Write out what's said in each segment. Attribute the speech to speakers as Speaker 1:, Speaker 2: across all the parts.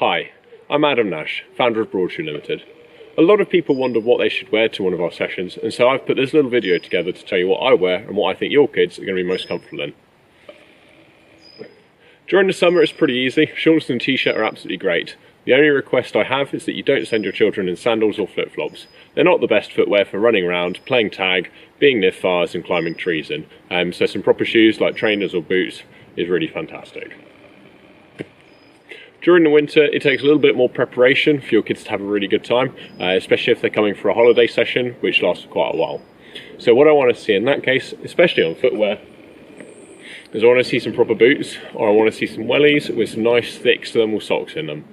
Speaker 1: Hi, I'm Adam Nash, founder of BroadTree Limited. A lot of people wonder what they should wear to one of our sessions, and so I've put this little video together to tell you what I wear and what I think your kids are going to be most comfortable in. During the summer it's pretty easy. Shorts and t-shirt are absolutely great. The only request I have is that you don't send your children in sandals or flip-flops. They're not the best footwear for running around, playing tag, being near fires and climbing trees in. So some proper shoes like trainers or boots is really fantastic. During the winter it takes a little bit more preparation for your kids to have a really good time, especially if they're coming for a holiday session which lasts for quite a while. So what I want to see in that case, especially on footwear, is I want to see some proper boots, or I want to see some wellies with some nice thick thermal socks in them.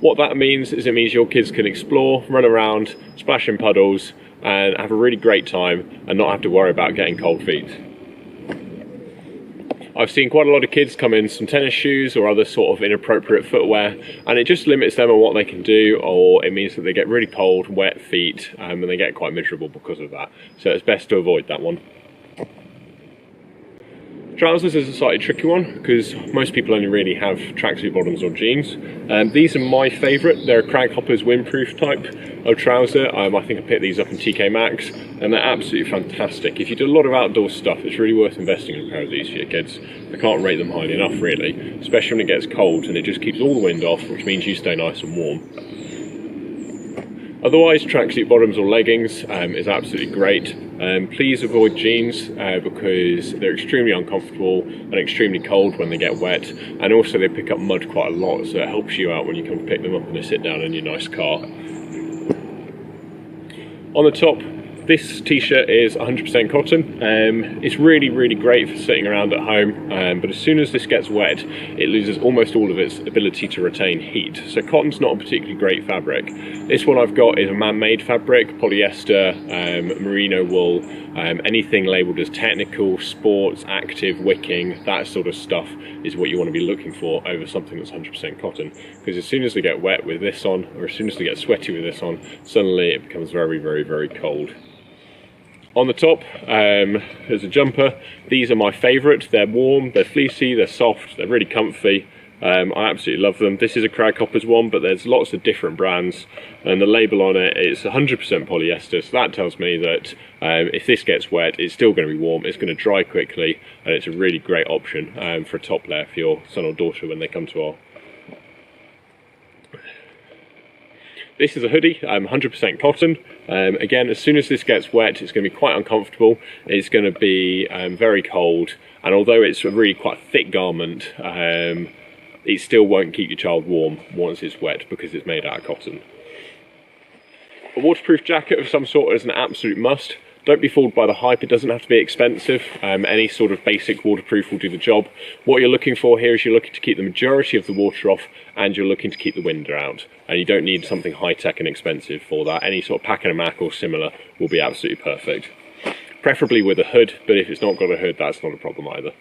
Speaker 1: What that means is it means your kids can explore, run around, splash in puddles and have a really great time and not have to worry about getting cold feet. I've seen quite a lot of kids come in some tennis shoes or other sort of inappropriate footwear, and it just limits them on what they can do, or it means that they get really cold, wet feet and they get quite miserable because of that. So it's best to avoid that one. Trousers is a slightly tricky one because most people only really have tracksuit bottoms or jeans. These are my favourite. They're a Craghoppers windproof type of trouser. I think I picked these up in TK Maxx and they're absolutely fantastic. If you do a lot of outdoor stuff, it's really worth investing in a pair of these for your kids. I can't rate them highly enough really, especially when it gets cold and it just keeps all the wind off, which means you stay nice and warm. Otherwise, tracksuit bottoms or leggings is absolutely great. Please avoid jeans because they're extremely uncomfortable and extremely cold when they get wet, and also they pick up mud quite a lot, so it helps you out when you come pick them up and they sit down in your nice car. On the top, this t-shirt is 100% cotton. It's really great for sitting around at home, but as soon as this gets wet it loses almost all of its ability to retain heat. So cotton's not a particularly great fabric. This one I've got is a man-made fabric, polyester, merino wool, anything labelled as technical, sports, active, wicking, that sort of stuff is what you want to be looking for over something that's 100% cotton, because as soon as they get wet with this on, or as soon as they get sweaty with this on, suddenly it becomes very cold. On the top, there's a jumper. These are my favourite. They're warm, they're fleecy, they're soft, they're really comfy. I absolutely love them. This is a Craghoppers one, but there's lots of different brands, and the label on it is 100% polyester, so that tells me that if this gets wet, it's still going to be warm, it's going to dry quickly, and it's a really great option for a top layer for your son or daughter when they come to our... This is a hoodie, 100% cotton. Again, as soon as this gets wet, it's going to be quite uncomfortable. It's going to be very cold, and although it's a really quite thick garment, it still won't keep your child warm once it's wet because it's made out of cotton. A waterproof jacket of some sort is an absolute must. Don't be fooled by the hype, it doesn't have to be expensive. Any sort of basic waterproof will do the job. What you're looking for here is you're looking to keep the majority of the water off, and you're looking to keep the wind out. And you don't need something high-tech and expensive for that. Any sort of Pack-and-a-Mac or similar will be absolutely perfect. Preferably with a hood, but if it's not got a hood, that's not a problem either.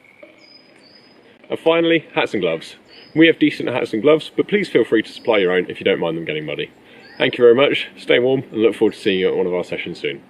Speaker 1: And finally, hats and gloves. We have decent hats and gloves, but please feel free to supply your own if you don't mind them getting muddy. Thank you very much, stay warm, and look forward to seeing you at one of our sessions soon.